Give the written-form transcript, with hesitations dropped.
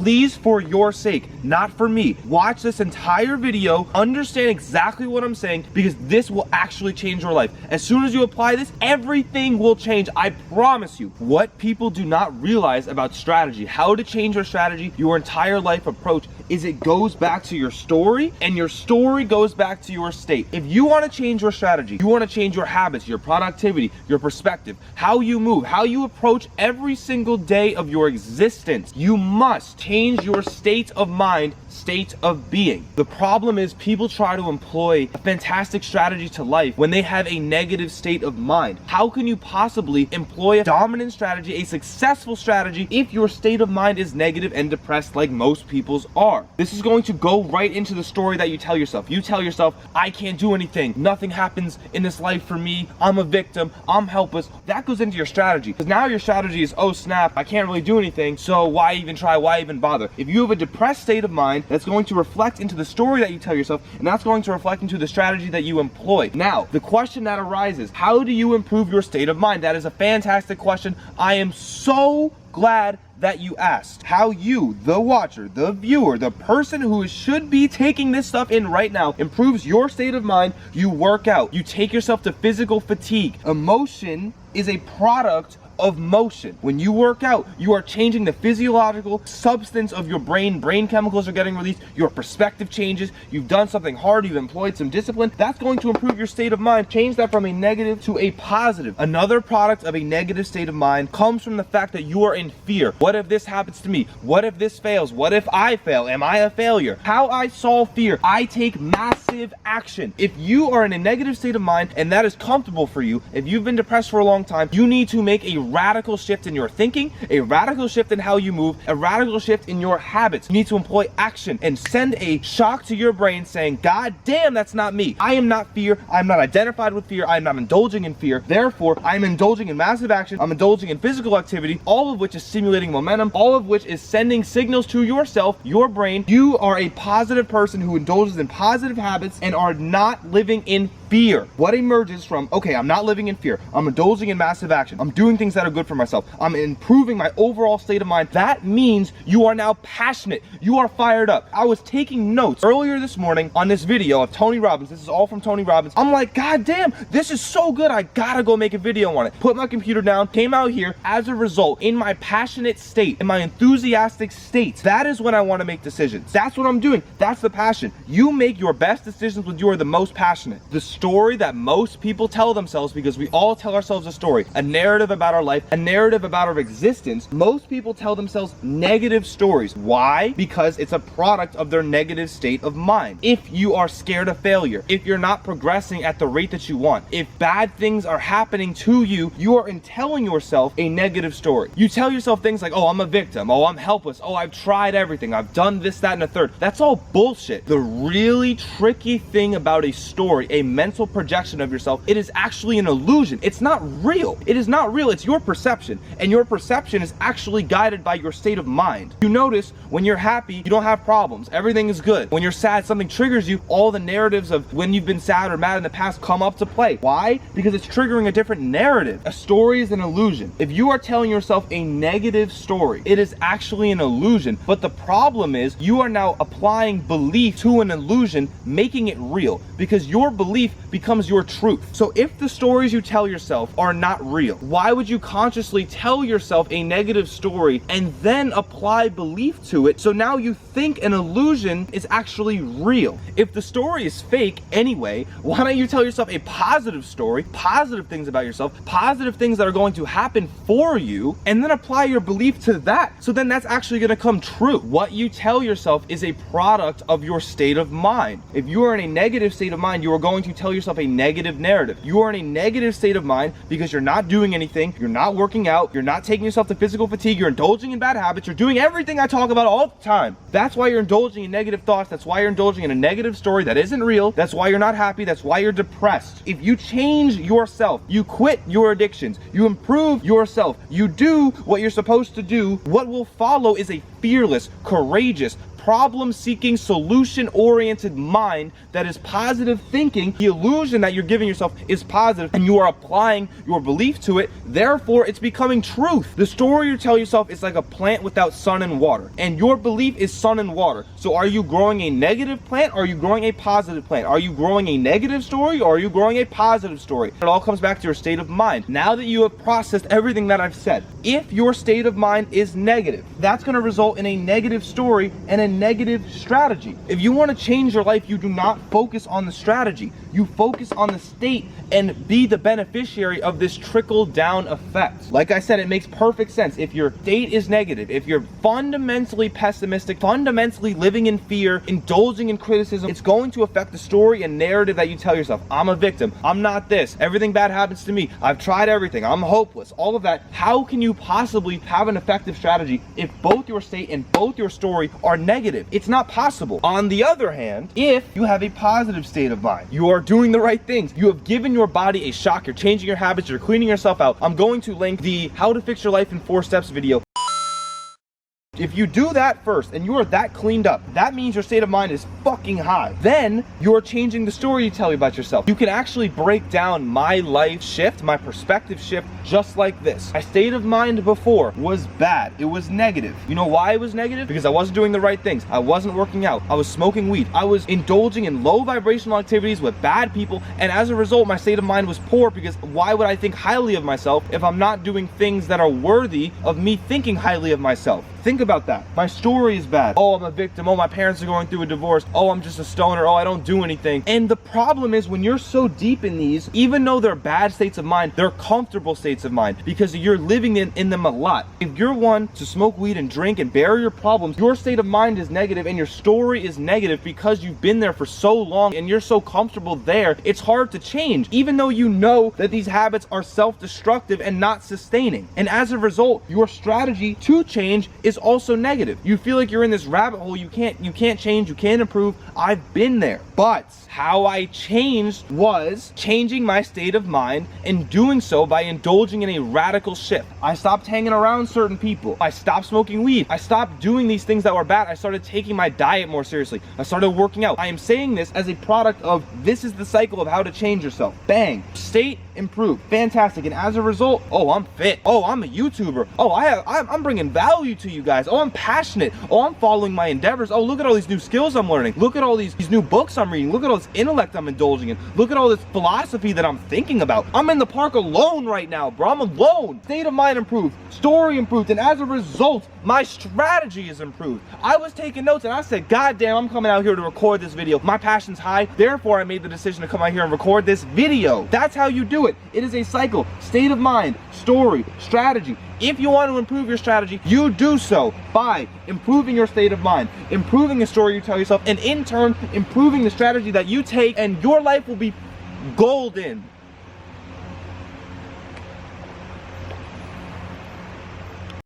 Please, for your sake, not for me, watch this entire video, understand exactly what I'm saying, because this will actually change your life. As soon as you apply this, everything will change. I promise you. What people do not realize about strategy, how to change your strategy, your entire life approach, is it goes back to your story, and your story goes back to your state. If you want to change your strategy, you want to change your habits, your productivity, your perspective, how you move, how you approach every single day of your existence, you must change your state of mind, state of being. The problem is people try to employ a fantastic strategy to life when they have a negative state of mind. How can you possibly employ a dominant strategy, a successful strategy, if your state of mind is negative and depressed like most people's are? This is going to go right into the story that you tell yourself. You tell yourself, I can't do anything. Nothing happens in this life for me. I'm a victim. I'm helpless. That goes into your strategy. Because now your strategy is, oh snap, I can't really do anything. So why even try? Why even bother? If you have a depressed state of mind, that's going to reflect into the story that you tell yourself, and that's going to reflect into the strategy that you employ. Now, the question that arises, how do you improve your state of mind? That is a fantastic question. I am so glad that you asked. How you, the watcher, the viewer, the person who should be taking this stuff in right now, improves your state of mind. You work out. You take yourself to physical fatigue. Emotion is a product of motion. When you work out, you are changing the physiological substance of your brain. Brain chemicals are getting released. Your perspective changes. You've done something hard. You've employed some discipline. That's going to improve your state of mind. Change that from a negative to a positive. Another product of a negative state of mind comes from the fact that you are in fear. What if this happens to me? What if this fails? What if I fail? Am I a failure? How I solve fear? I take massive action. If you are in a negative state of mind and that is comfortable for you, if you've been depressed for a long time, you need to make a radical shift in your thinking, a radical shift in how you move, a radical shift in your habits. You need to employ action and send a shock to your brain saying, God damn, that's not me. I am not fear. I'm not identified with fear. I'm not indulging in fear. Therefore, I'm indulging in massive action. I'm indulging in physical activity, all of which is stimulating momentum, all of which is sending signals to yourself, your brain. You are a positive person who indulges in positive habits and are not living in fear. What emerges from, okay, I'm not living in fear. I'm indulging in massive action. I'm doing things that are good for myself. I'm improving my overall state of mind. That means you are now passionate. You are fired up. I was taking notes earlier this morning on this video of Tony Robbins. This is all from Tony Robbins. I'm like, God damn, this is so good. I gotta go make a video on it. Put my computer down, came out here. As a result, in my passionate state, in my enthusiastic state, that is when I want to make decisions. That's what I'm doing. That's the passion. You make your best decisions when you are the most passionate. The story that most people tell themselves, because we all tell ourselves a story, a narrative about our life, a narrative about our existence. Most people tell themselves negative stories. Why? Because it's a product of their negative state of mind. If you are scared of failure, if you're not progressing at the rate that you want, if bad things are happening to you, you are telling yourself a negative story. You tell yourself things like, oh, I'm a victim. Oh, I'm helpless. Oh, I've tried everything. I've done this, that, and a third. That's all bullshit. The really tricky thing about a story, a mental projection of yourself, it is actually an illusion. It's not real. It is not real. It's your perception, and your perception is actually guided by your state of mind. You notice when you're happy, you don't have problems. Everything is good. When you're sad, something triggers you. All the narratives of when you've been sad or mad in the past come up to play. Why? Because it's triggering a different narrative. A story is an illusion. If you are telling yourself a negative story, it is actually an illusion. But the problem is you are now applying belief to an illusion, making it real, because your belief becomes your truth. So if the stories you tell yourself are not real, why would you consciously tell yourself a negative story and then apply belief to it? So now you think an illusion is actually real. If the story is fake anyway, why don't you tell yourself a positive story, positive things about yourself, positive things that are going to happen for you, and then apply your belief to that. So then that's actually going to come true. What you tell yourself is a product of your state of mind. If you are in a negative state of mind, you are going to tell yourself a negative narrative. You are in a negative state of mind because you're not doing anything, you're not working out, you're not taking yourself to physical fatigue, you're indulging in bad habits, you're doing everything I talk about all the time. That's why you're indulging in negative thoughts. That's why you're indulging in a negative story that isn't real. That's why you're not happy. That's why you're depressed. If you change yourself, you quit your addictions, you improve yourself, you do what you're supposed to do, what will follow is a fearless, courageous, problem-seeking, solution-oriented mind that is positive thinking. The illusion that you're giving yourself is positive, and you are applying your belief to it. Therefore, it's becoming truth. The story you tell yourself is like a plant without sun and water, and your belief is sun and water. So are you growing a negative plant, or are you growing a positive plant? Are you growing a negative story, or are you growing a positive story? It all comes back to your state of mind. Now that you have processed everything that I've said, if your state of mind is negative, that's going to result in a negative story and a negative strategy. If you want to change your life, you do not focus on the strategy. You focus on the state and be the beneficiary of this trickle down effect. Like I said, it makes perfect sense. If your state is negative, if you're fundamentally pessimistic, fundamentally living in fear, indulging in criticism, it's going to affect the story and narrative that you tell yourself. I'm a victim. I'm not this. Everything bad happens to me. I've tried everything. I'm hopeless. All of that. How can you possibly have an effective strategy if both your state and both your story are negative? It's not possible. On the other hand, if you have a positive state of mind, you are doing the right things, you have given your body a shock, you're changing your habits, you're cleaning yourself out. I'm going to link the How to Fix Your Life in 4 Steps video. If you do that first and you are that cleaned up, that means your state of mind is fucking high. Then you're changing the story you tell about yourself. You can actually break down my life shift, my perspective shift, just like this. My state of mind before was bad. It was negative. You know why it was negative? Because I wasn't doing the right things. I wasn't working out. I was smoking weed. I was indulging in low vibrational activities with bad people. And as a result, my state of mind was poor, because why would I think highly of myself if I'm not doing things that are worthy of me thinking highly of myself? Think about that. My story is bad. Oh, I'm a victim. Oh, my parents are going through a divorce. Oh, I'm just a stoner. Oh, I don't do anything. And the problem is, when you're so deep in these, even though they're bad states of mind, they're comfortable states of mind because you're living in them a lot. If you're one to smoke weed and drink and bury your problems, your state of mind is negative and your story is negative because you've been there for so long and you're so comfortable there. It's hard to change, even though you know that these habits are self-destructive and not sustaining. And as a result, your strategy to change is also negative. You feel like you're in this rabbit hole. You can't change, you can't improve. I've been there. But how I changed was changing my state of mind, and doing so by indulging in a radical shift. I stopped hanging around certain people. I stopped smoking weed. I stopped doing these things that were bad. I started taking my diet more seriously. I started working out. I am saying this as a product of, this is the cycle of how to change yourself. Bang. State improved. Fantastic. And as a result, oh, I'm fit. Oh, I'm a YouTuber. Oh, I'm bringing value to you guys. Oh, I'm passionate. Oh, I'm following my endeavors. Oh, look at all these new skills I'm learning. Look at all these new books I'm reading. Look at all this intellect I'm indulging in. Look at all this philosophy that I'm thinking about. I'm in the park alone right now, bro. I'm alone. State of mind improved. Story improved. And as a result, my strategy is improved. I was taking notes and I said, God damn, I'm coming out here to record this video. My passion's high. Therefore, I made the decision to come out here and record this video. That's how you do it. It is a cycle. State of mind, story, strategy. If you want to improve your strategy, you do so by improving your state of mind, improving the story you tell yourself, and in turn, improving the strategy that you take, and your life will be golden.